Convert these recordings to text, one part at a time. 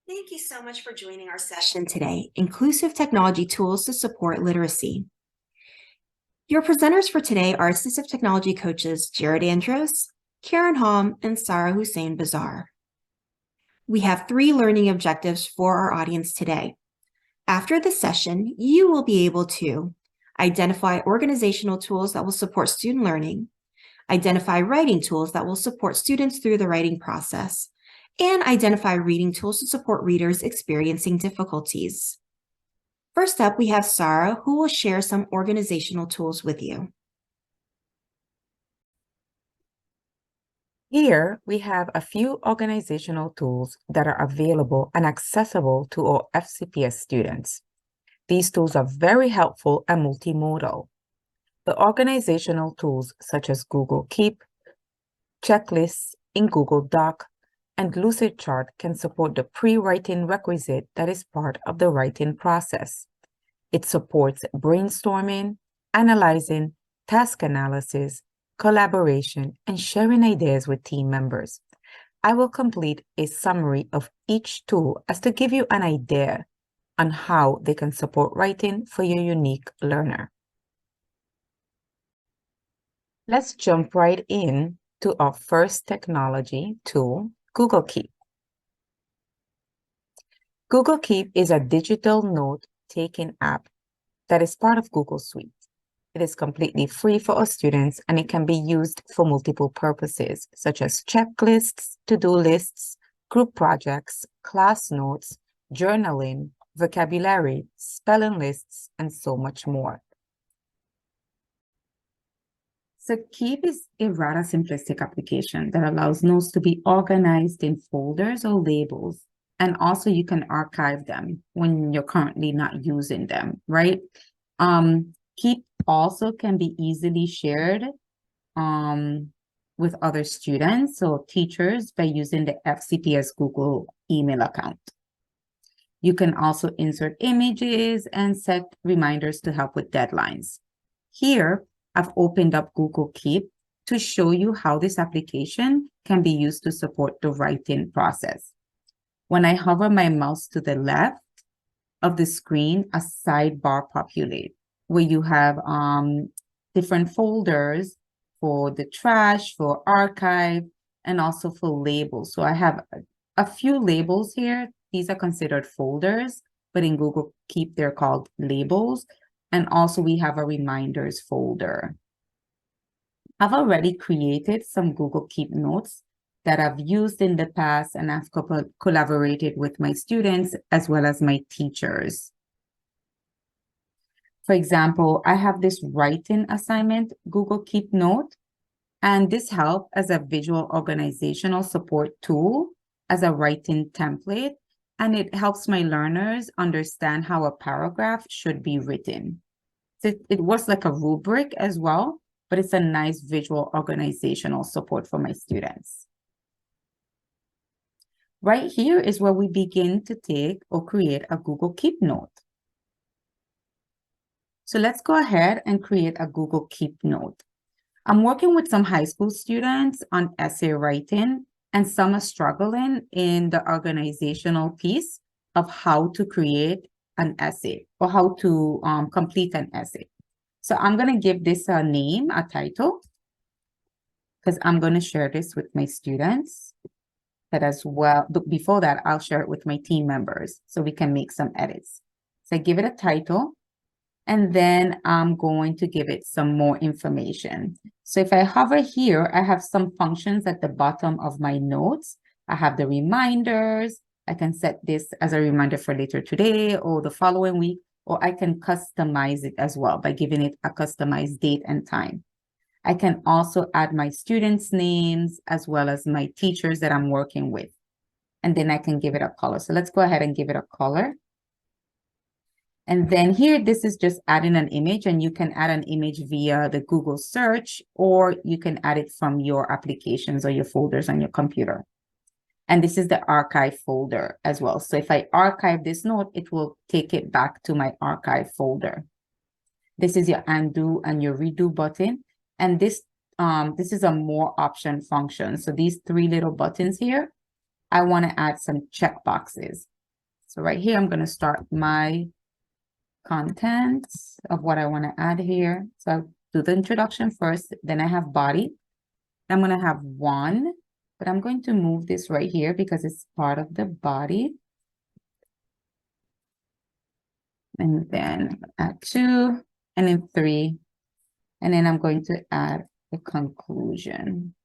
Thank you so much for joining our session today, Inclusive Technology Tools to Support Literacy. Your presenters for today are Assistive Technology Coaches Jared Andros, Karen Halm, and Sarah Hussein Bazar. We have 3 learning objectives for our audience today. After the session, you will be able to identify organizational tools that will support student learning, identify writing tools that will support students through the writing process, and identify reading tools to support readers experiencing difficulties. First up, we have Sarah, who will share some organizational tools with you. Here, we have a few organizational tools that are available and accessible to our FCPS students. These tools are very helpful and multimodal. The organizational tools such as Google Keep, checklists in Google Doc, and LUCIDCHART can support the pre-writing requisite that is part of the writing process. It supports brainstorming, analyzing, task analysis, collaboration, and sharing ideas with team members. I will complete a summary of each tool as to give you an idea on how they can support writing for your unique learner. Let's jump right in to our first technology tool, Google Keep. Google Keep is a digital note-taking app that is part of Google Suite. It is completely free for our students, and it can be used for multiple purposes, such as checklists, to-do lists, group projects, class notes, journaling, vocabulary, spelling lists, and so much more. So Keep is a rather simplistic application that allows notes to be organized in folders or labels. And also you can archive them when you're currently not using them, right? Keep also can be easily shared with other students or teachers by using the FCPS Google email account. You can also insert images and set reminders to help with deadlines. Here, I've opened up Google Keep to show you how this application can be used to support the writing process. When I hover my mouse to the left of the screen, a sidebar populates where you have different folders for the trash, for archive, and also for labels. So I have a few labels here. These are considered folders, but in Google Keep, they're called labels. And also we have a reminders folder. I've already created some Google Keep notes that I've used in the past, and I've collaborated with my students as well as my teachers. For example, I have this writing assignment Google Keep note, and this helps as a visual organizational support tool, as a writing template, and it helps my learners understand how a paragraph should be written. So it works like a rubric as well, but it's a nice visual organizational support for my students. Right here is where we begin to take or create a Google Keep note. So let's go ahead and create a Google Keep note. I'm working with some high school students on essay writing, and some are struggling in the organizational piece of how to create an essay or how to complete an essay. So I'm going to give this a name, a title, because I'm going to share this with my students. But as well, before that, I'll share it with my team members so we can make some edits. So I give it a title, and then I'm going to give it some more information. So if I hover here, I have some functions at the bottom of my notes. I have the reminders. I can set this as a reminder for later today or the following week, or I can customize it as well by giving it a customized date and time. I can also add my students' names as well as my teachers that I'm working with. And then I can give it a color. So let's go ahead and give it a color. And then here, this is just adding an image, and you can add an image via the Google search, or you can add it from your applications or your folders on your computer. And this is the archive folder as well. So if I archive this note, it will take it back to my archive folder. This is your undo and your redo button. And this is a more option function. So these 3 little buttons here, I want to add some check boxes. So right here, I'm going to start my content of what I want to add here. So I'll do the introduction first, then I have body. I'm going to have one, but I'm going to move this right here because it's part of the body. And then add two, and then three. And then I'm going to add the conclusion.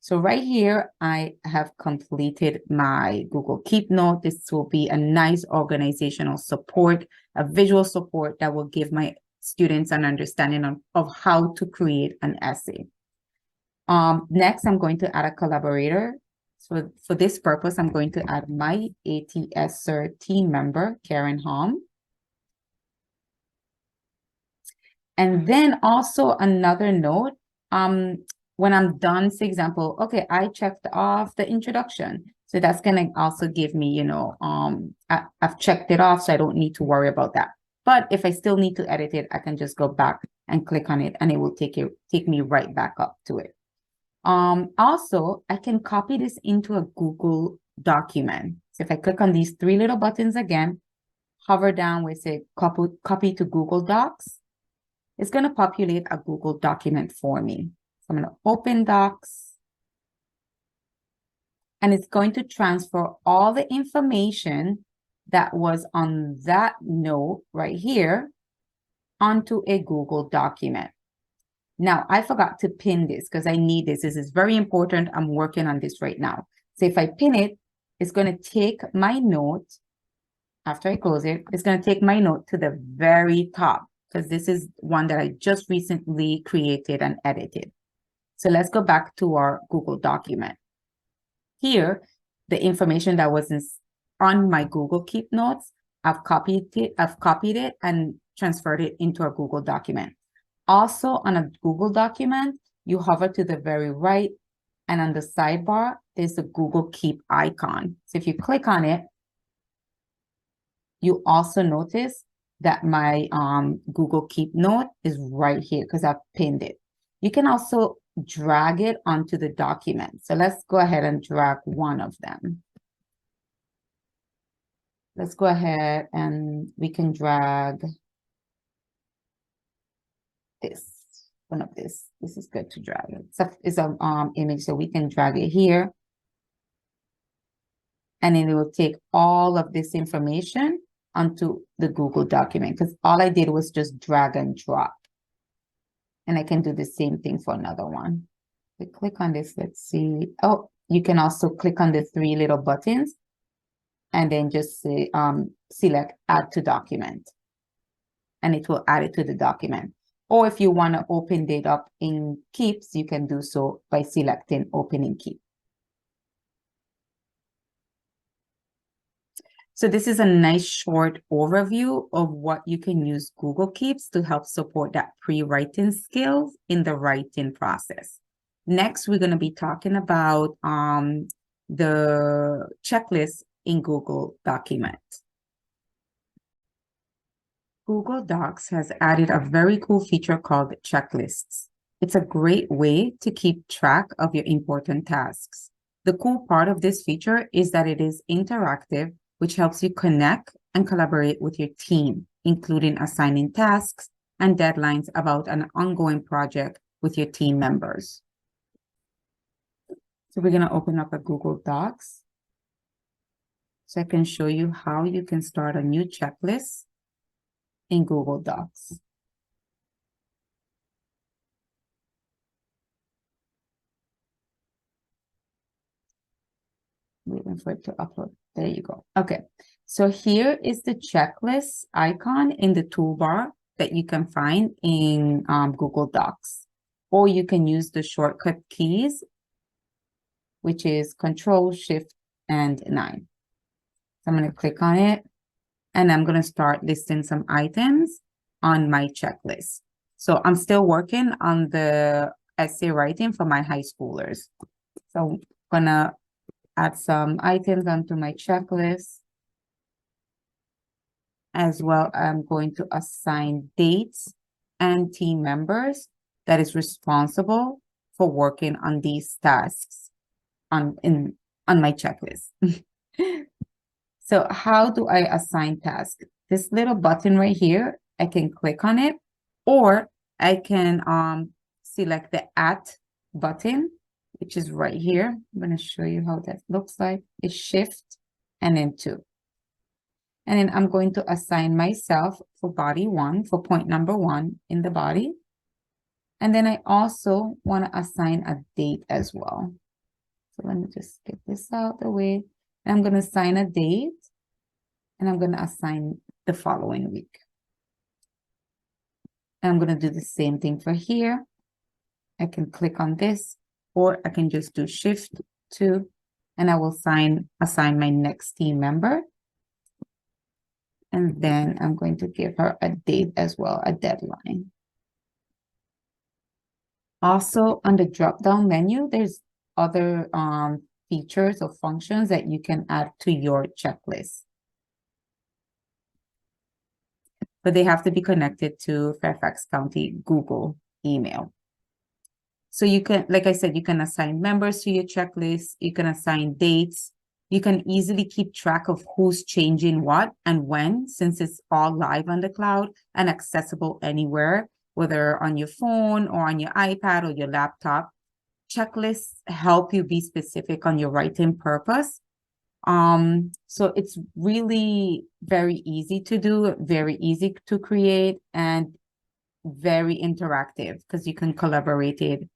So right here, I have completed my Google Keep Note. This will be a nice organizational support, a visual support that will give my students an understanding of how to create an essay. Next, I'm going to add a collaborator. So for this purpose, I'm going to add my ATSR team member, Karen Hom. And then also another note, when I'm done, for example, okay, I checked off the introduction. So that's going to also give me, I've checked it off, so I don't need to worry about that. But if I still need to edit it, I can just go back and click on it and it will take me right back up to it. Also, I can copy this into a Google document. So if I click on these three little buttons again, hover down where it says copy to Google Docs, it's going to populate a Google document for me. So I'm going to open Docs, and it's going to transfer all the information that was on that note right here onto a Google document. Now, I forgot to pin this because I need this. This is very important. I'm working on this right now. So if I pin it, it's going to take my note. After I close it, it's going to take my note to the very top, because this is one that I just recently created and edited. So let's go back to our Google document. Here, the information that was on my Google Keep Notes, I've copied it and transferred it into a Google document. Also on a Google document, you hover to the very right, and on the sidebar, there's the Google Keep icon. So if you click on it, you also notice that my Google Keep Note is right here because I've pinned it. You can also drag it onto the document. So let's go ahead and drag one of them. Let's go ahead and we can drag this, one of this. This is good to drag it. It's an image, so we can drag it here. And then it will take all of this information onto the Google document, because all I did was just drag and drop. And I can do the same thing for another one. We click on this, let's see. Oh, you can also click on the three little buttons and then just say, select add to document. And it will add it to the document. Or if you want to open it up in Keeps, you can do so by selecting open in Keep. So this is a nice short overview of what you can use Google Keeps to help support that pre-writing skills in the writing process. Next, we're going to be talking about the checklist in Google Document. Google Docs has added a very cool feature called checklists. It's a great way to keep track of your important tasks. The cool part of this feature is that it is interactive, which helps you connect and collaborate with your team, including assigning tasks and deadlines about an ongoing project with your team members. So we're going to open up a Google Docs so I can show you how you can start a new checklist in Google Docs. Waiting for it to upload. There you go. Okay, so here is the checklist icon in the toolbar that you can find in Google Docs, or you can use the shortcut keys, which is Control, Shift, and 9. So I'm going to click on it, and I'm going to start listing some items on my checklist. So I'm still working on the essay writing for my high schoolers. So I'm going to add some items onto my checklist. As well, I'm going to assign dates and team members that is responsible for working on these tasks on my checklist. So how do I assign tasks? This little button right here, I can click on it, or I can select the at button, which is right here. I'm going to show you how that looks like. It's shift and then 2. And then I'm going to assign myself for body 1, for point number 1 in the body. And then I also want to assign a date as well. So let me just get this out of the way. And I'm going to assign a date. And I'm going to assign the following week. And I'm going to do the same thing for here. I can click on this, or I can just do shift 2, and I will assign my next team member. And then I'm going to give her a date as well, a deadline. Also, on the drop-down menu, there's other features or functions that you can add to your checklist. But they have to be connected to Fairfax County Google email. So you can, like I said, you can assign members to your checklist. You can assign dates. You can easily keep track of who's changing what and when, since it's all live on the cloud and accessible anywhere, whether on your phone or on your iPad or your laptop. Checklists help you be specific on your writing purpose. So it's really very easy to do, very easy to create, and very interactive because you can collaborate it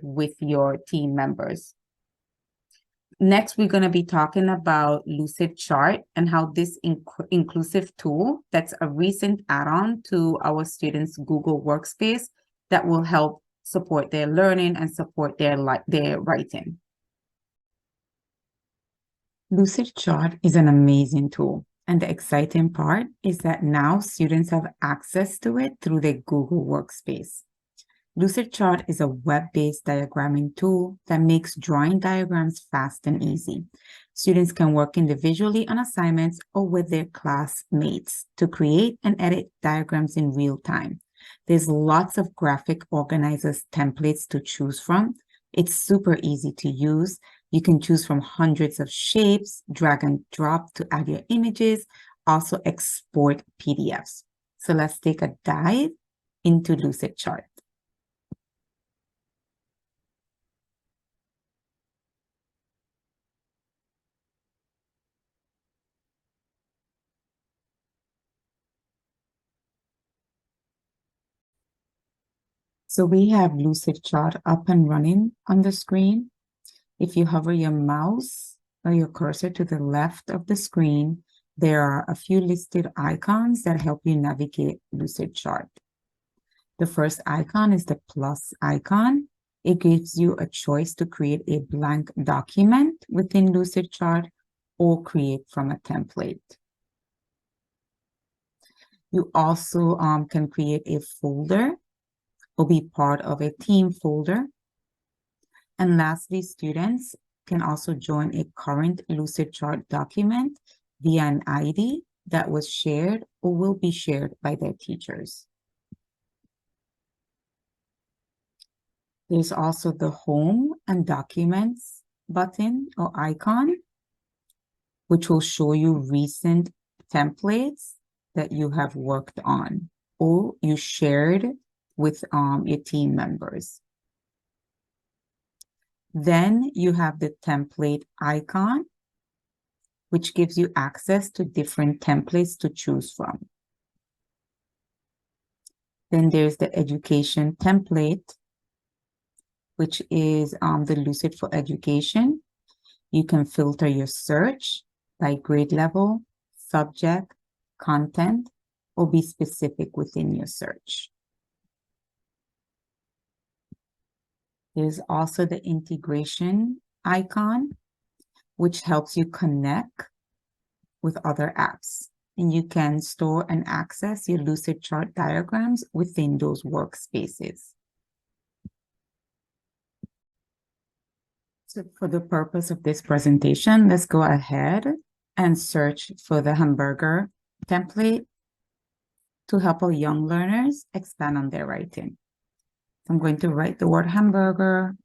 with your team members. Next, we're going to be talking about LucidChart and how this inclusive tool, that's a recent add-on to our students' Google Workspace, that will help support their learning and support their writing. LucidChart is an amazing tool, and the exciting part is that now students have access to it through their Google Workspace. LucidChart is a web-based diagramming tool that makes drawing diagrams fast and easy. Students can work individually on assignments or with their classmates to create and edit diagrams in real time. There's lots of graphic organizers templates to choose from. It's super easy to use. You can choose from hundreds of shapes, drag and drop to add your images, also export PDFs. So let's take a dive into LucidChart. So we have LucidChart up and running on the screen. If you hover your mouse or your cursor to the left of the screen, there are a few listed icons that help you navigate LucidChart. The first icon is the plus icon. It gives you a choice to create a blank document within LucidChart or create from a template. You also can create a folder or be part of a team folder. And lastly, students can also join a current LucidChart document via an ID that was shared or will be shared by their teachers. There's also the Home and Documents button or icon, which will show you recent templates that you have worked on or you shared with your team members. Then you have the template icon, which gives you access to different templates to choose from. Then there's the education template, which is the Lucid for Education. You can filter your search by grade level, subject, content, or be specific within your search. There's also the integration icon, which helps you connect with other apps. And you can store and access your LucidChart diagrams within those workspaces. So for the purpose of this presentation, let's go ahead and search for the hamburger template to help our young learners expand on their writing. I'm going to write the word hamburger,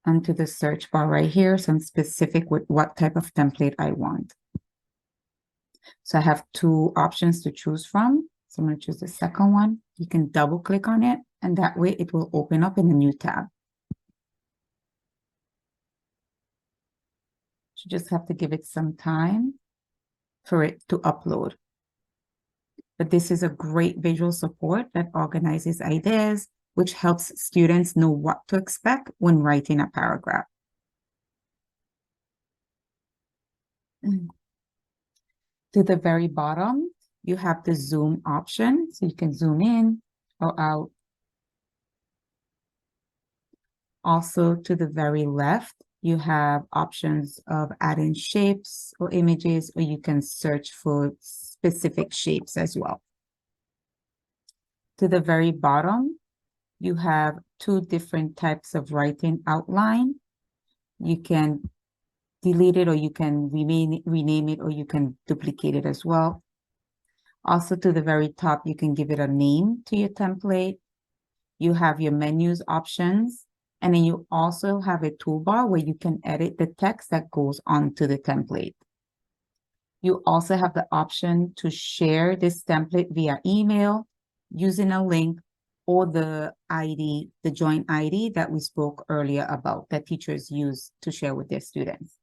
onto the search bar right here. So I'm specific with what type of template I want. So I have two options to choose from. So I'm going to choose the second one. You can double click on it, and that way it will open up in a new tab. You just have to give it some time for it to upload. But this is a great visual support that organizes ideas, which helps students know what to expect when writing a paragraph. To the very bottom, you have the zoom option, so you can zoom in or out. Also, to the very left, you have options of adding shapes or images, or you can search for specific shapes as well. To the very bottom, you have two different types of writing outline. You can delete it, or you can rename it, or you can duplicate it as well. Also, to the very top, you can give it a name to your template. You have your menus options, and then you also have a toolbar where you can edit the text that goes onto the template. You also have the option to share this template via email using a link or the ID, the joint ID that we spoke earlier about that teachers use to share with their students.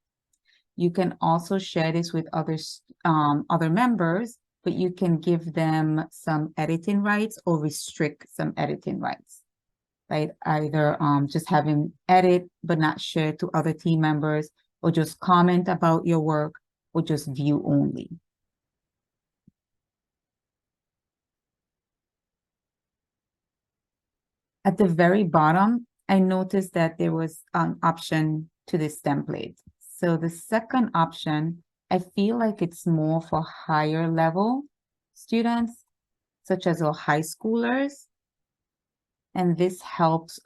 You can also share this with other members, but you can give them some editing rights or restrict some editing rights, right? Either just have them edit but not share to other team members, or just comment about your work, or just view only. At the very bottom, I noticed that there was an option to this template. So the second option, I feel like it's more for higher level students, such as our high schoolers. And this helps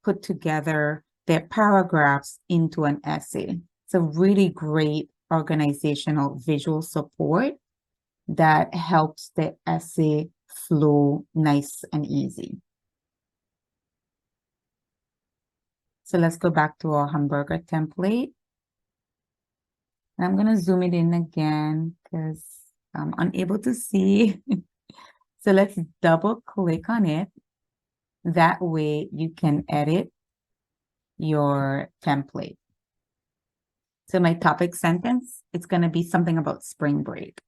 put together their paragraphs into an essay. It's a really great organizational visual support that helps the essay flow nice and easy. So let's go back to our hamburger template. And I'm going to zoom it in again because I'm unable to see. So let's double click on it. That way you can edit your template. So my topic sentence, it's going to be something about spring break.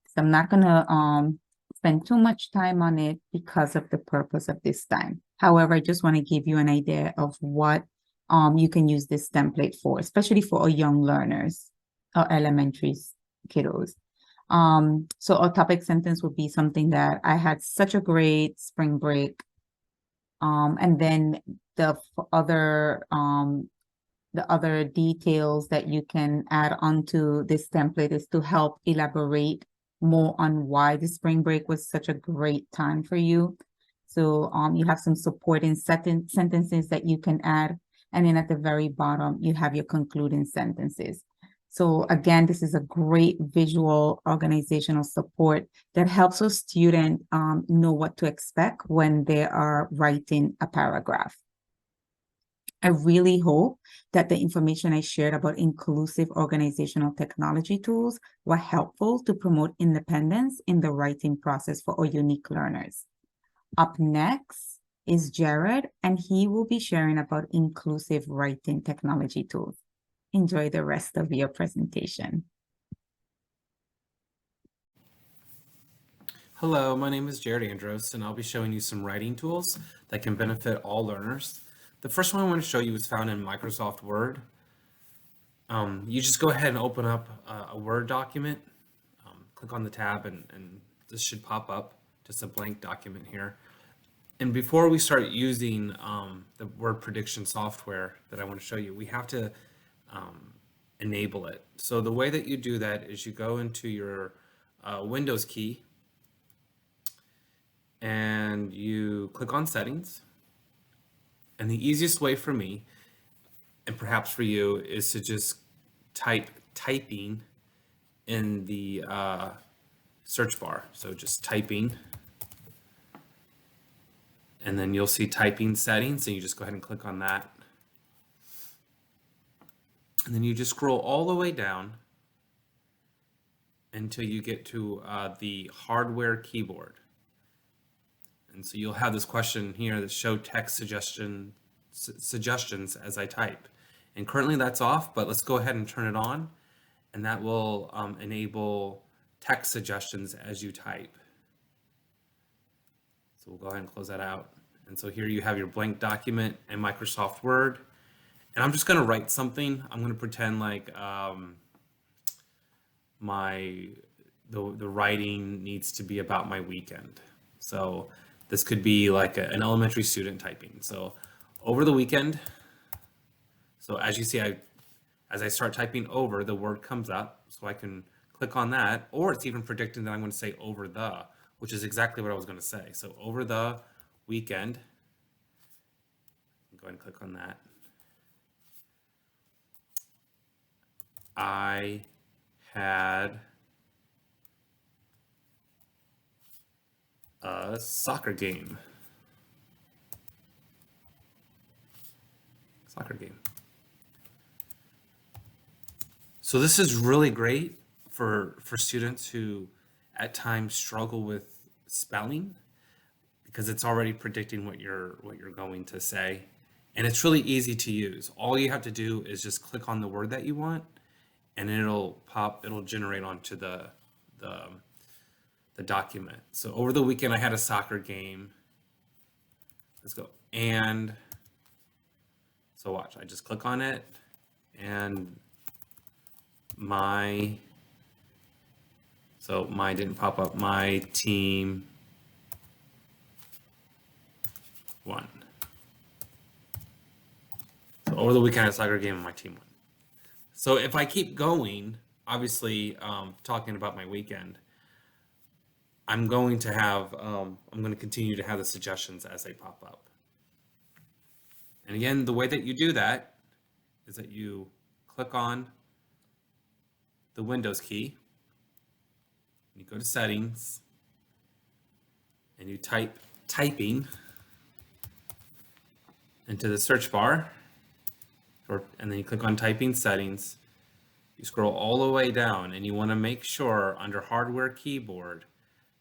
So I'm not going to spend too much time on it because of the purpose of this time. However, I just want to give you an idea of what you can use this template for, especially for our young learners or elementary kiddos. So our topic sentence would be something that I had such a great spring break. And then the other details that you can add onto this template is to help elaborate more on why the spring break was such a great time for you. So you have some supporting sentences that you can add. And then at the very bottom, you have your concluding sentences. So again, this is a great visual organizational support that helps a student know what to expect when they are writing a paragraph. I really hope that the information I shared about inclusive organizational technology tools were helpful to promote independence in the writing process for our unique learners. Up next is Jared, and he will be sharing about inclusive writing technology tools. Enjoy the rest of your presentation. Hello, my name is Jared Andros, and I'll be showing you some writing tools that can benefit all learners. The first one I want to show you is found in Microsoft Word. You just go ahead and open up a Word document, click on the tab, and this should pop up, just a blank document here. And before we start using the word prediction software that I want to show you, we have to enable it. So the way that you do that is you go into your Windows key and you click on settings. And the easiest way for me, and perhaps for you, is to just type typing in the search bar. So just typing, and then you'll see typing settings, and you just go ahead and click on that. And then you just scroll all the way down until you get to the hardware keyboard. And so you'll have this question here that show text suggestions as I type. And currently that's off, but let's go ahead and turn it on, and that will enable text suggestions as you type. So we'll go ahead and close that out. And so here you have your blank document and Microsoft Word. And I'm just going to write something. I'm going to pretend like the writing needs to be about my weekend. So this could be like an elementary student typing. So over the weekend, so as you see, as I start typing over, the word comes up, so I can click on that, or it's even predicting that I'm going to say over the, which is exactly what I was going to say. So over the weekend, go ahead and click on that. I had a soccer game. So this is really great for students who at times struggle with spelling, because it's already predicting what you're going to say, and it's really easy to use. All you have to do is just click on the word that you want, and it'll generate onto the document. So over the weekend I had a soccer game. Let's go. And so watch, I just click on it, and mine didn't pop up. My team won. So over the weekend I had a soccer game and my team won. So if I keep going, obviously talking about my weekend, I'm going to continue to have the suggestions as they pop up. And again, the way that you do that is that you click on the Windows key, you go to settings, and you type typing into the search bar, and then you click on typing settings. You scroll all the way down, and you want to make sure under hardware keyboard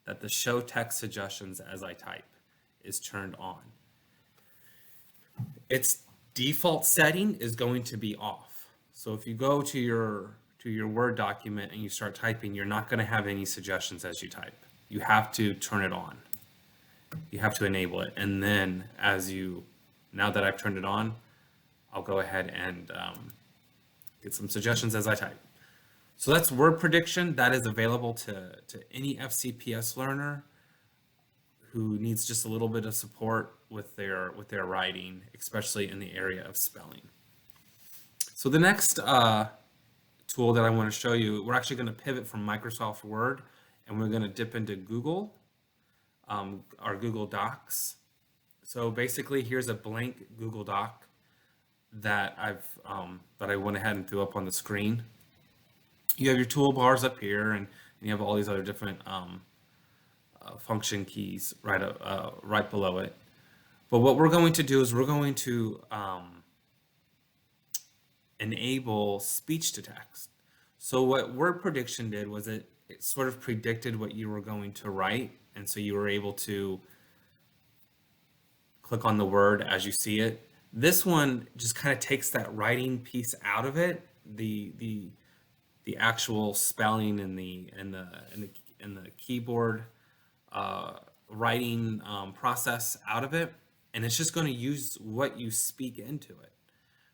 that the show text suggestions as I type is turned on. Its default setting is going to be off. So if you go to your Word document and you start typing, you're not going to have any suggestions as you type. You have to turn it on. You have to enable it. And then now that I've turned it on, I'll go ahead and get some suggestions as I type. So that's word prediction. That is available to any FCPS learner who needs just a little bit of support with their writing, especially in the area of spelling. So the next tool that I want to show you, we're actually going to pivot from Microsoft Word, and we're going to dip into Google, our Google Docs. So basically, here's a blank Google Doc that I went ahead and threw up on the screen. You have your toolbars up here, and you have all these other different function keys right below it. But what we're going to do is we're going to enable speech to text. So what word prediction did was it sort of predicted what you were going to write, and so you were able to click on the word as you see it. This one just kind of takes that writing piece out of it, the actual spelling and the keyboard writing process out of it, and it's just going to use what you speak into it.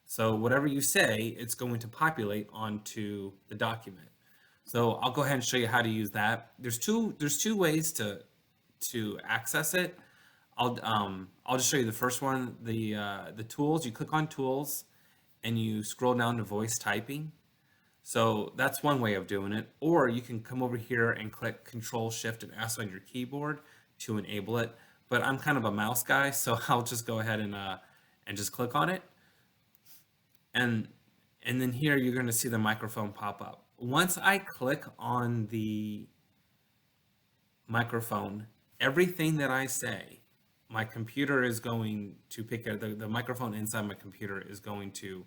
So whatever you say, it's going to populate onto the document. So I'll go ahead and show you how to use that. There's two ways to access it. I'll just show you the first one, the tools. You click on tools and you scroll down to voice typing. So that's one way of doing it. Or you can come over here and click Control Shift and S on your keyboard to enable it. But I'm kind of a mouse guy, so I'll just go ahead and just click on it. And then here you're going to see the microphone pop up. Once I click on the microphone, everything that I say, my computer is going to pick up, the microphone inside my computer is going to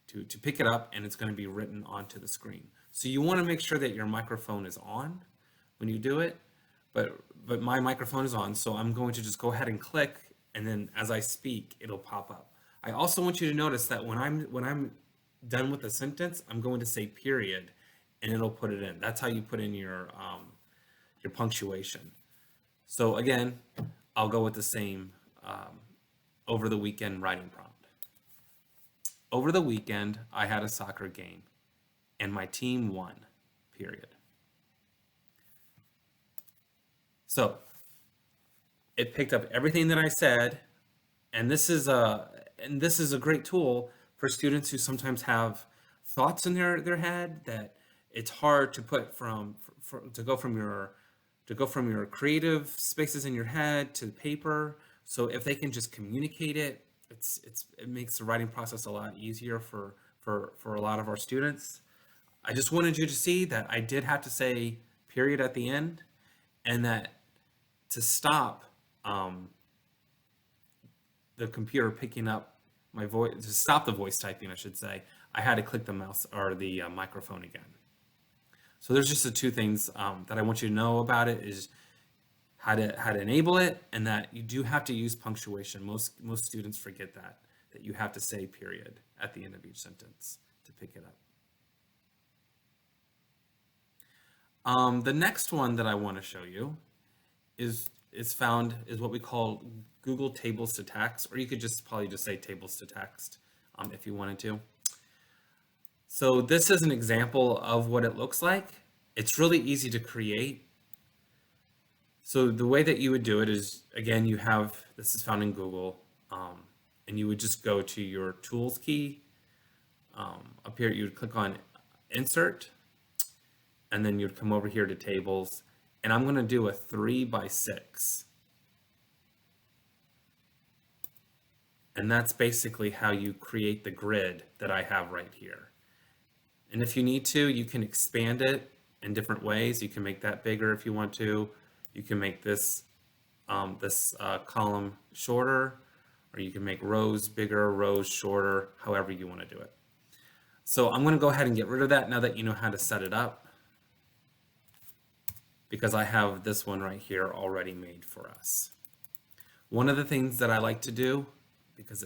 to pick it up, and it's going to be written onto the screen. So you want to make sure that your microphone is on when you do it, but my microphone is on, so I'm going to just go ahead and click, and then as I speak, it'll pop up. I also want you to notice that when I'm done with the sentence, I'm going to say period, and it'll put it in. That's how you put in your punctuation. So again, I'll go with the same over the weekend writing prompt. Over the weekend, I had a soccer game, and my team won, period. So it picked up everything that I said, and this is a great tool for students who sometimes have thoughts in their head that it's hard to put to go from your creative spaces in your head to the paper. So if they can just communicate it, it makes the writing process a lot easier for a lot of our students. I just wanted you to see that I did have to say period at the end, and that to stop the computer picking up my voice, to stop the voice typing, I should say, I had to click the mouse or the microphone again. So there's just the two things that I want you to know about it, is how to enable it, and that you do have to use punctuation. Most students forget that you have to say period at the end of each sentence to pick it up. The next one that I want to show you is what we call Google Tables to Text, or you could probably just say Tables to Text if you wanted to. So this is an example of what it looks like. It's really easy to create. So the way that you would do it is, again, this is found in Google, and you would just go to your Tools key. Up here, you would click on Insert, and then you'd come over here to Tables, and I'm going to do a 3x6. And that's basically how you create the grid that I have right here. And if you need to, you can expand it in different ways. You can make that bigger if you want to. You can make this column shorter, or you can make rows bigger, rows shorter, however you want to do it. So I'm going to go ahead and get rid of that now that you know how to set it up, because I have this one right here already made for us. One of the things that I like to do, because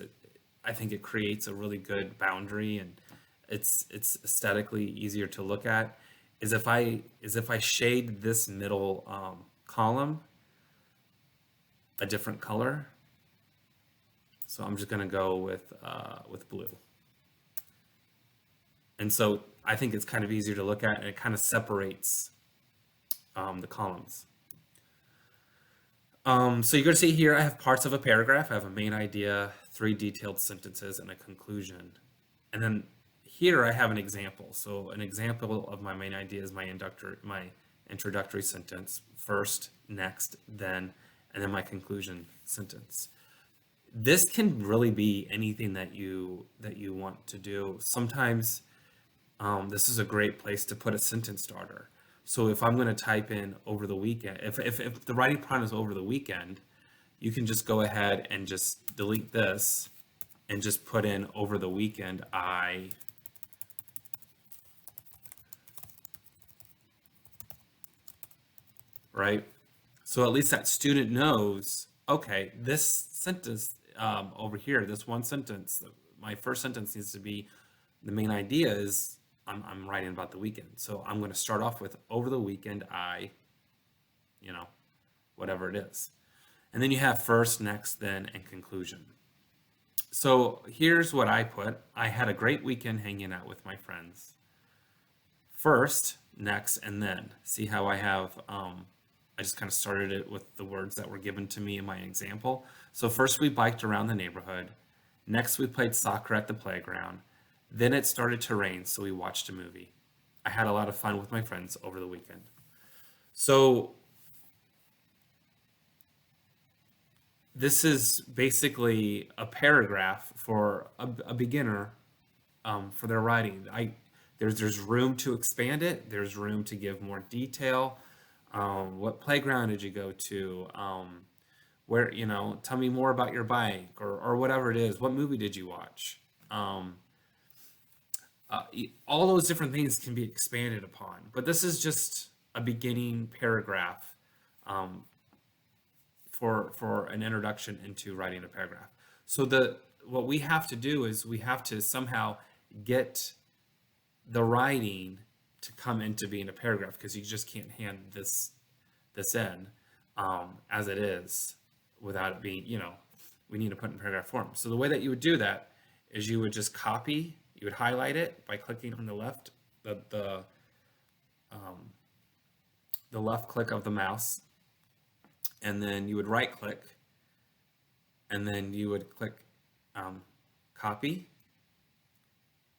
I think it creates a really good boundary and it's aesthetically easier to look at, is if I shade this middle column a different color. So I'm just going to go with blue. And so I think it's kind of easier to look at, and it kind of separates the columns. So you're going to see here, I have parts of a paragraph. I have a main idea, 3 detailed sentences, and a conclusion. And then here I have an example. So an example of my main idea is my introductory sentence, first, next, then, and then my conclusion sentence. This can really be anything that you want to do. Sometimes this is a great place to put a sentence starter. So if I'm going to type in over the weekend, if the writing prompt is over the weekend, you can just go ahead and just delete this and just put in over the weekend, right? So at least that student knows, okay, this sentence over here, this one sentence, my first sentence needs to be, the main idea is I'm writing about the weekend. So I'm going to start off with over the weekend, whatever it is. And then you have first, next, then, and conclusion. So here's what I put. I had a great weekend hanging out with my friends. First, next, and then. See how I have, I just kind of started it with the words that were given to me in my example. So first we biked around the neighborhood. Next we played soccer at the playground. Then it started to rain, so we watched a movie. I had a lot of fun with my friends over the weekend. So this is basically a paragraph for a beginner for their writing. There's room to expand it. There's room to give more detail. What playground did you go to? Where, tell me more about your bike, or whatever it is. What movie did you watch? all those different things can be expanded upon, but this is just a beginning paragraph for an introduction into writing a paragraph. So what we have to do is we have to somehow get the writing to come into being a paragraph, because you just can't hand this in as it is without it being, we need to put it in paragraph form. So the way that you would do that is you would just copy, you would highlight it by clicking on the left, the left click of the mouse, and then you would right click, and then you would click copy,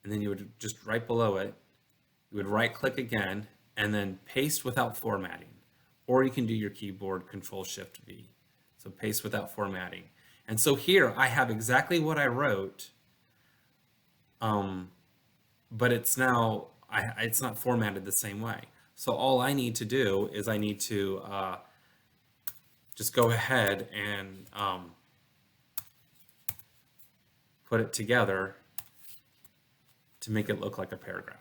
and then you would just right below it, you would right click again, and then paste without formatting. Or you can do your keyboard Control-Shift-V. So paste without formatting. And so here I have exactly what I wrote, but it's now, it's not formatted the same way. So all I need to do is I need to just go ahead and put it together to make it look like a paragraph.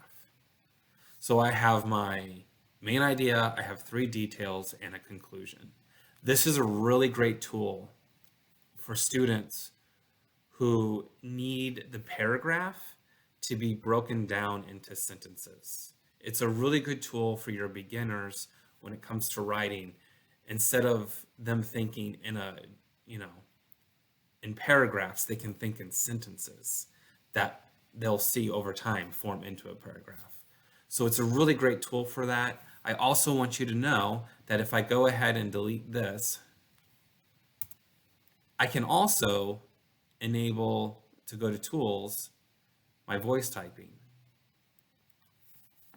So I have my main idea, I have 3 details, and a conclusion. This is a really great tool for students who need the paragraph to be broken down into sentences. It's a really good tool for your beginners when it comes to writing. Instead of them thinking in in paragraphs, they can think in sentences that they'll see over time form into a paragraph. So it's a really great tool for that. I also want you to know that if I go ahead and delete this, I can also enable to go to tools, my voice typing.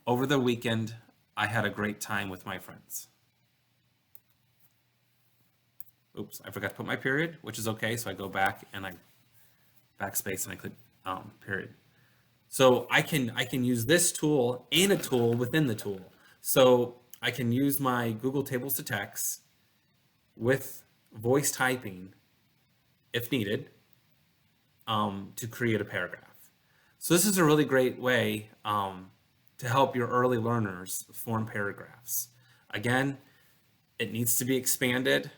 Over the weekend, I had a great time with my friends. Oops, I forgot to put my period, which is okay. So I go back and I backspace and I click period. So I can use this tool and a tool within the tool. So I can use my Google Tables to Text with voice typing if needed to create a paragraph. So this is a really great way to help your early learners form paragraphs. Again, it needs to be expanded.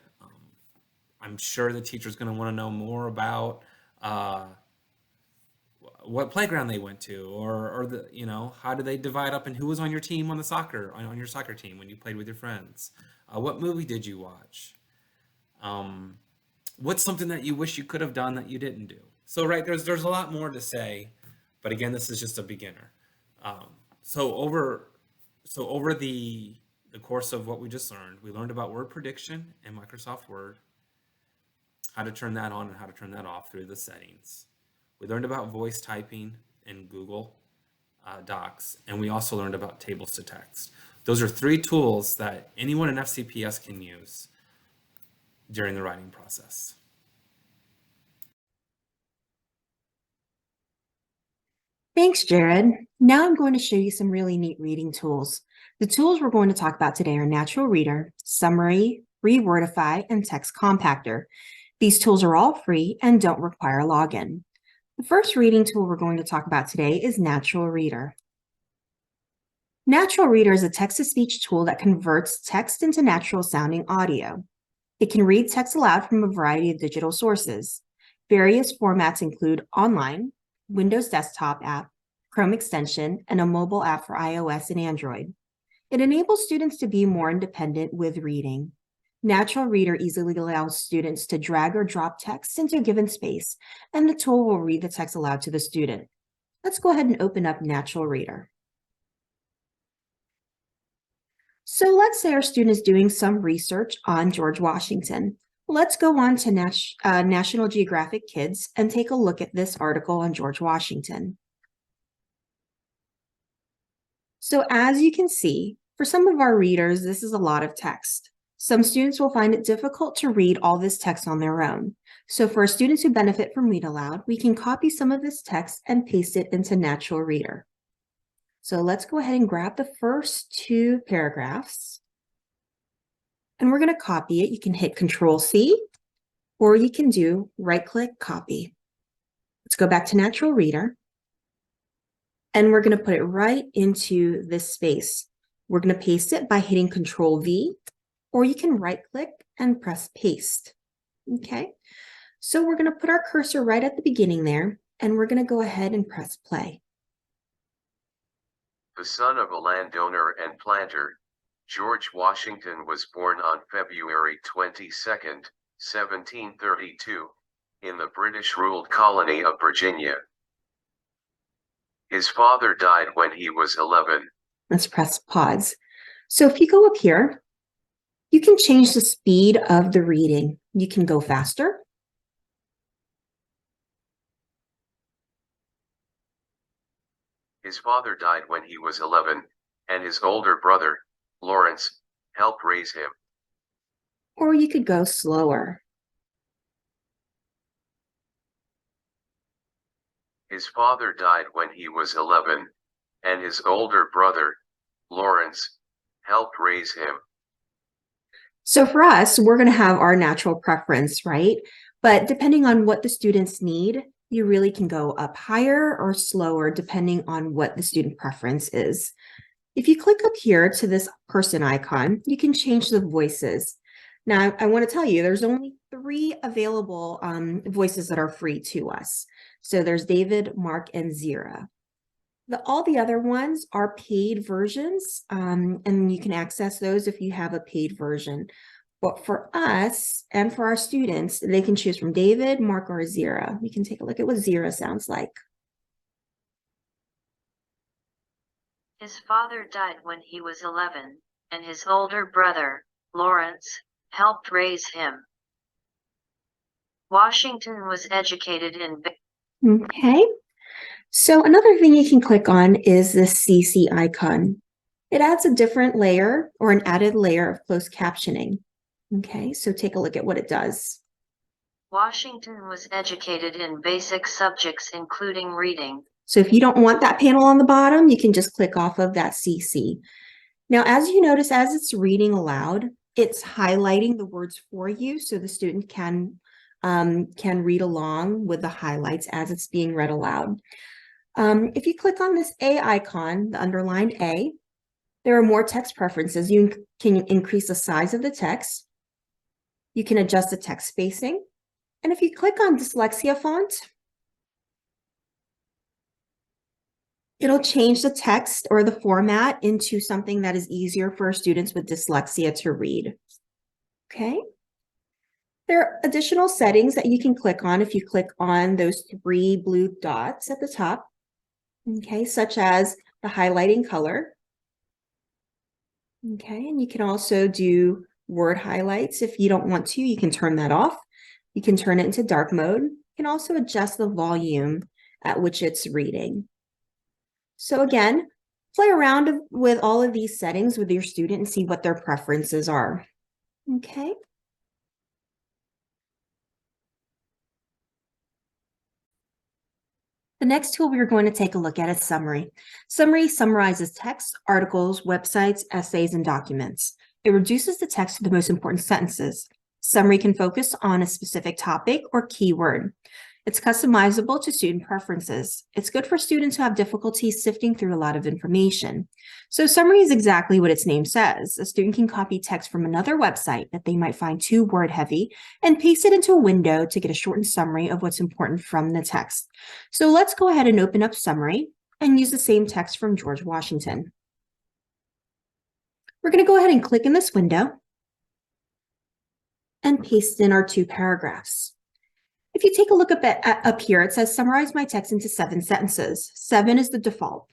I'm sure the teacher's going to want to know more about what playground they went to, or how do they divide up, and who was on your team on your soccer team when you played with your friends. What movie did you watch? What's something that you wish you could have done that you didn't do? So there's a lot more to say, but again, this is just a beginner. So over the course of what we just learned, we learned about word prediction in Microsoft Word, how to turn that on and how to turn that off through the settings. We learned about voice typing in Google Docs, and we also learned about tables to text. Those are 3 tools that anyone in FCPS can use during the writing process. Thanks, Jared. Now I'm going to show you some really neat reading tools. The tools we're going to talk about today are Natural Reader, Summary, Rewordify, and Text Compactor. These tools are all free and don't require a login. The first reading tool we're going to talk about today is Natural Reader. Natural Reader is a text-to-speech tool that converts text into natural-sounding audio. It can read text aloud from a variety of digital sources. Various formats include online, Windows desktop app, Chrome extension, and a mobile app for iOS and Android. It enables students to be more independent with reading. Natural Reader easily allows students to drag or drop text into a given space, and the tool will read the text aloud to the student. Let's go ahead and open up Natural Reader. So let's say our student is doing some research on George Washington. Let's go on to National Geographic Kids and take a look at this article on George Washington. So as you can see, for some of our readers, this is a lot of text. Some students will find it difficult to read all this text on their own. So for students who benefit from Read Aloud, we can copy some of this text and paste it into Natural Reader. So let's go ahead and grab the first 2 paragraphs. And we're going to copy it. You can hit Control-C, or you can do right-click, copy. Let's go back to Natural Reader. and we're going to put it right into this space. We're going to paste it by hitting Control V, or you can right click and press paste. Okay, so we're going to put our cursor right at the beginning there, and we're going to go ahead and press play. The son of a landowner and planter, George Washington was born on February 22, 1732, in the British-ruled colony of Virginia. His father died when he was 11. Let's press pause. So if you go up here, you can change the speed of the reading. You can go faster. His father died when he was 11, and his older brother, Lawrence, helped raise him. Or you could go slower. His father died when he was 11, and his older brother, Lawrence, helped raise him. So for us, we're going to have our natural preference, right? But depending on what the students need, you really can go up higher or slower depending on what the student preference is. If you click up here to this person icon, you can change the voices. Now, I want to tell you, there's only 3 available voices that are free to us. So there's David, Mark, and Zira. All the other ones are paid versions, and you can access those if you have a paid version. But for us and for our students, they can choose from David, Mark, or Zira. We can take a look at what Zira sounds like. His father died when he was 11, and his older brother, Lawrence, helped raise him. Washington was educated in... Okay. So another thing you can click on is this CC icon. It adds a different layer or an added layer of closed captioning. Okay, so take a look at what it does. Washington was educated in basic subjects including reading. So if you don't want that panel on the bottom, you can just click off of that CC. Now, as you notice, as it's reading aloud, it's highlighting the words for you so the student can read along with the highlights as it's being read aloud. If you click on this A icon, the underlined A, there are more text preferences. You can increase the size of the text. You can adjust the text spacing. And if you click on dyslexia font, it'll change the text or the format into something that is easier for students with dyslexia to read. Okay. There are additional settings that you can click on if you click on those 3 blue dots at the top. Okay, such as the highlighting color. Okay, and you can also do word highlights. If you don't want to, you can turn that off. You can turn it into dark mode. You can also adjust the volume at which it's reading. So again, play around with all of these settings with your student and see what their preferences are. Okay. The next tool we are going to take a look at is Summary. Summary summarizes text, articles, websites, essays, and documents. It reduces the text to the most important sentences. Summary can focus on a specific topic or keyword. It's customizable to student preferences. It's good for students who have difficulty sifting through a lot of information. So Summary is exactly what its name says. A student can copy text from another website that they might find too word heavy and paste it into a window to get a shortened summary of what's important from the text. So let's go ahead and open up Summary and use the same text from George Washington. We're going to go ahead and click in this window and paste in our 2 paragraphs. If you take a look up here, it says summarize my text into 7 sentences. 7 is the default.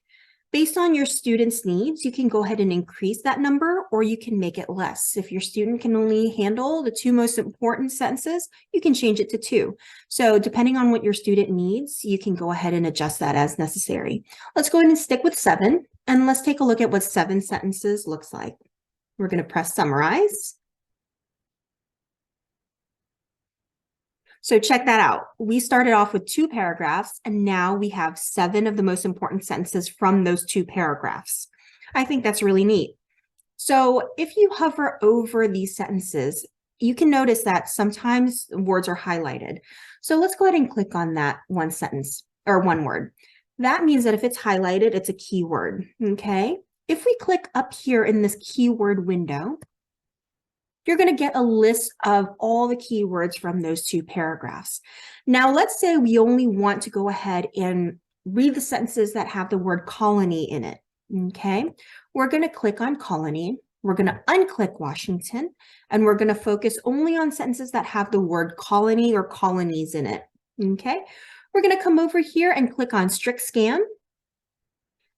Based on your student's needs, you can go ahead and increase that number or you can make it less. If your student can only handle the 2 most important sentences, you can change it to 2. So depending on what your student needs, you can go ahead and adjust that as necessary. Let's go ahead and stick with 7 and let's take a look at what 7 sentences looks like. We're going to press summarize. So check that out. We started off with 2 paragraphs, and now we have 7 of the most important sentences from those 2 paragraphs. I think that's really neat. So if you hover over these sentences, you can notice that sometimes words are highlighted. So let's go ahead and click on that one sentence or one word. That means that if it's highlighted, it's a keyword, okay? If we click up here in this keyword window, you're going to get a list of all the keywords from those two paragraphs. Now, let's say we only want to go ahead and read the sentences that have the word colony in it, okay? We're going to click on colony. We're going to unclick Washington, and we're going to focus only on sentences that have the word colony or colonies in it, okay? We're going to come over here and click on strict scan.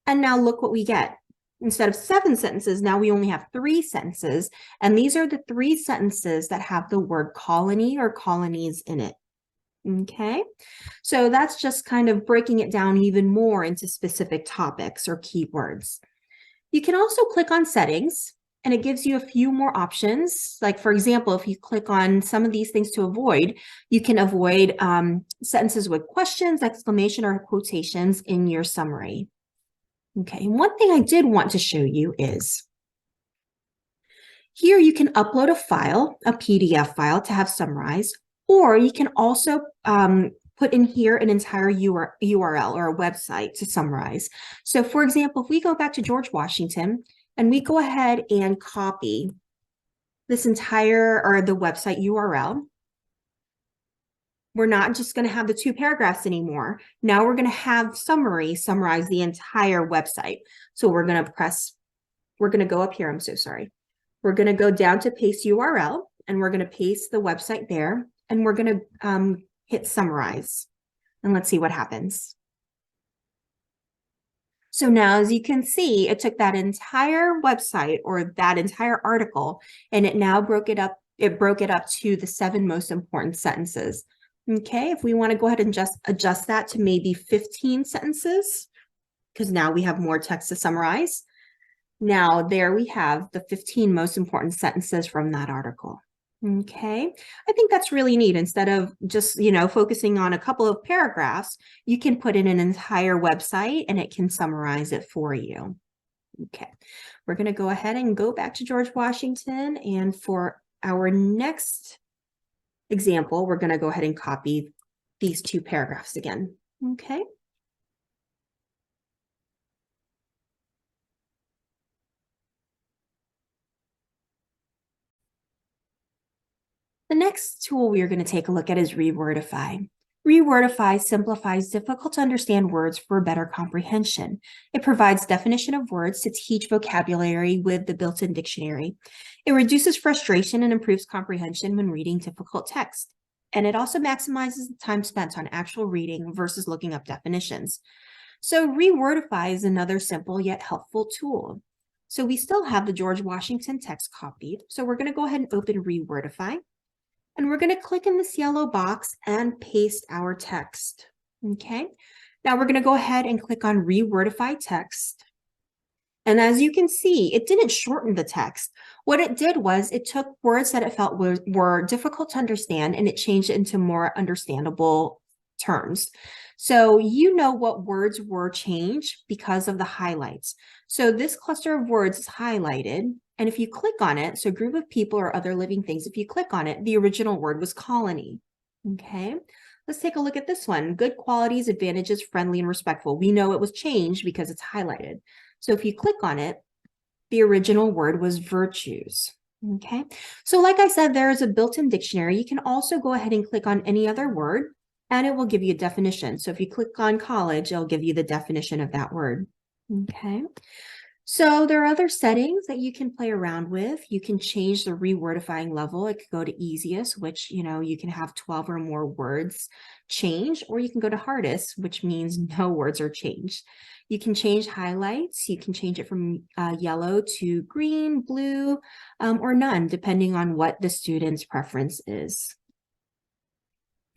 And now look what we get. Instead of 7 sentences, now we only have 3 sentences. And these are the 3 sentences that have the word colony or colonies in it. Okay, so that's just kind of breaking it down even more into specific topics or keywords. You can also click on settings, and it gives you a few more options. Like, for example, if you click on some of these things to avoid, you can avoid sentences with questions, exclamation, or quotations in your summary. Okay, one thing I did want to show you is here you can upload a file, a PDF file to have summarized, or you can also put in here an entire URL or a website to summarize. So for example, if we go back to George Washington and we go ahead and copy this entire or the website URL, we're not just going to have the 2 paragraphs anymore. Now we're going to have summarize the entire website. So we're going to go up here. I'm so sorry. We're going to go down to paste URL, and we're going to paste the website there, and we're going to hit summarize, and let's see what happens. So now, as you can see, it took that entire website or that entire article, and it now broke it up. It broke it up to the 7 most important sentences. Okay, if we want to go ahead and just adjust that to maybe 15 sentences, because now we have more text to summarize. Now there we have the 15 most important sentences from that article. Okay, I think that's really neat. Instead of just, focusing on a couple of paragraphs, you can put in an entire website and it can summarize it for you. Okay, we're going to go ahead and go back to George Washington. And for our next example, we're going to go ahead and copy these 2 paragraphs again. Okay. The next tool we are going to take a look at is Rewordify. Rewordify simplifies difficult to understand words for better comprehension. It provides definition of words to teach vocabulary with the built-in dictionary. It reduces frustration and improves comprehension when reading difficult text. And it also maximizes the time spent on actual reading versus looking up definitions. So Rewordify is another simple yet helpful tool. So we still have the George Washington text copied. So we're going to go ahead and open Rewordify. And we're going to click in this yellow box and paste our text. Okay. Now we're going to go ahead and click on Rewordify text. And as you can see, it didn't shorten the text. What it did was it took words that it felt were difficult to understand and it changed it into more understandable terms. So you know what words were changed because of the highlights. So this cluster of words is highlighted. And if you click on it, so group of people or other living things, if you click on it, the original word was colony. Okay, let's take a look at this one. Good qualities, advantages, friendly, and respectful. We know it was changed because it's highlighted. So if you click on it, the original word was virtues. Okay, so like I said, there is a built-in dictionary. You can also go ahead and click on any other word and it will give you a definition. So if you click on college, it'll give you the definition of that word. Okay. So there are other settings that you can play around with. You can change the rewordifying level. It could go to easiest, which, you can have 12 or more words change, or you can go to hardest, which means no words are changed. You can change highlights. You can change it from yellow to green, blue, or none, depending on what the student's preference is.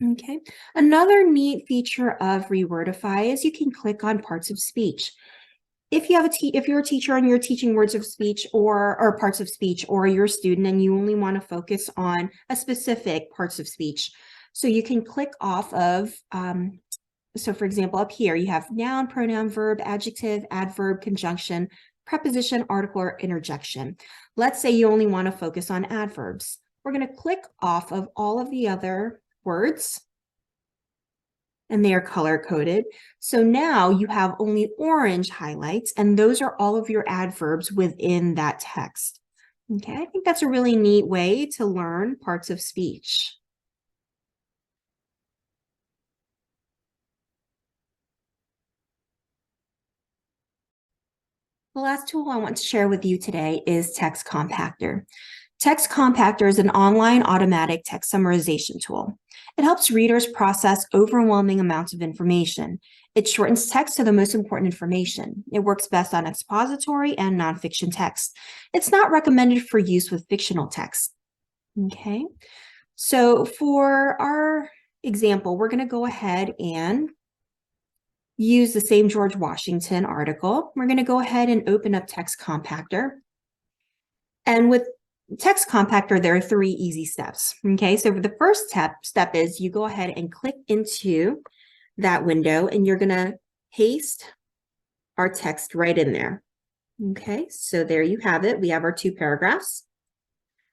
Okay. Another neat feature of Rewordify is you can click on parts of speech. If you have if you're a teacher and you're teaching words of speech or parts of speech, or you're a student and you only want to focus on a specific parts of speech, so you can click off of, so for example, up here you have noun, pronoun, verb, adjective, adverb, conjunction, preposition, article, or interjection. Let's say you only want to focus on adverbs. We're going to click off of all of the other words. and they are color-coded. So now you have only orange highlights, and those are all of your adverbs within that text. Okay, I think that's a really neat way to learn parts of speech. The last tool I want to share with you today is Text Compactor. Text Compactor is an online automatic text summarization tool. It helps readers process overwhelming amounts of information. It shortens text to the most important information. It works best on expository and nonfiction text. It's not recommended for use with fictional text. Okay, so for our example, we're going to go ahead and use the same George Washington article. We're going to go ahead and open up Text Compactor. And with Text Compactor, there are 3 easy steps. Okay, so the first step is you go ahead and click into that window, and you're going to paste our text right in there. Okay, so there you have it. We have our 2 paragraphs.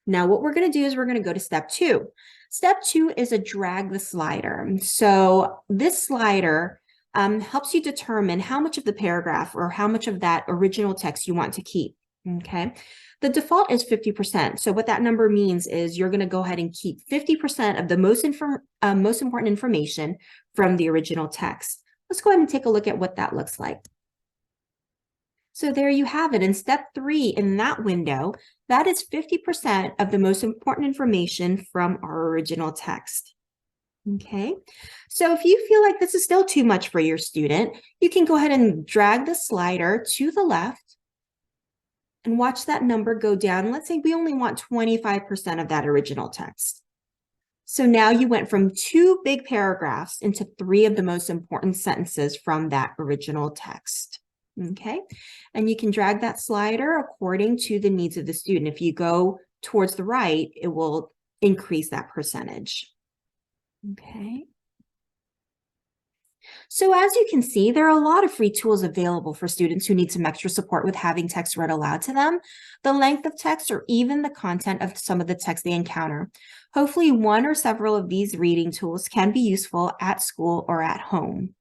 Now what we're going to do is we're going to go to step 2. Step 2 is a drag the slider. So this slider helps you determine how much of the paragraph or how much of that original text you want to keep. Okay, the default is 50%. So what that number means is you're going to go ahead and keep 50% of the most important information from the original text. Let's go ahead and take a look at what that looks like. So there you have it. In step 3 in that window, that is 50% of the most important information from our original text. Okay, so if you feel like this is still too much for your student, you can go ahead and drag the slider to the left and watch that number go down. Let's say we only want 25% of that original text. So now you went from 2 big paragraphs into 3 of the most important sentences from that original text. Okay, and you can drag that slider according to the needs of the student. If you go towards the right, it will increase that percentage. Okay. So as you can see, there are a lot of free tools available for students who need some extra support with having text read aloud to them, the length of text, or even the content of some of the text they encounter. Hopefully, one or several of these reading tools can be useful at school or at home.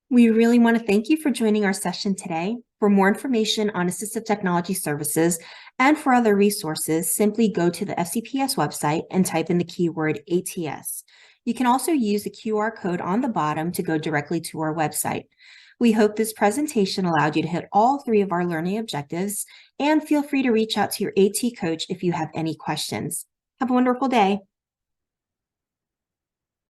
We really want to thank you for joining our session today. For more information on assistive technology services and for other resources, simply go to the FCPS website and type in the keyword ATS. You can also use the QR code on the bottom to go directly to our website. We hope this presentation allowed you to hit all 3 of our learning objectives, and feel free to reach out to your AT coach if you have any questions. Have a wonderful day.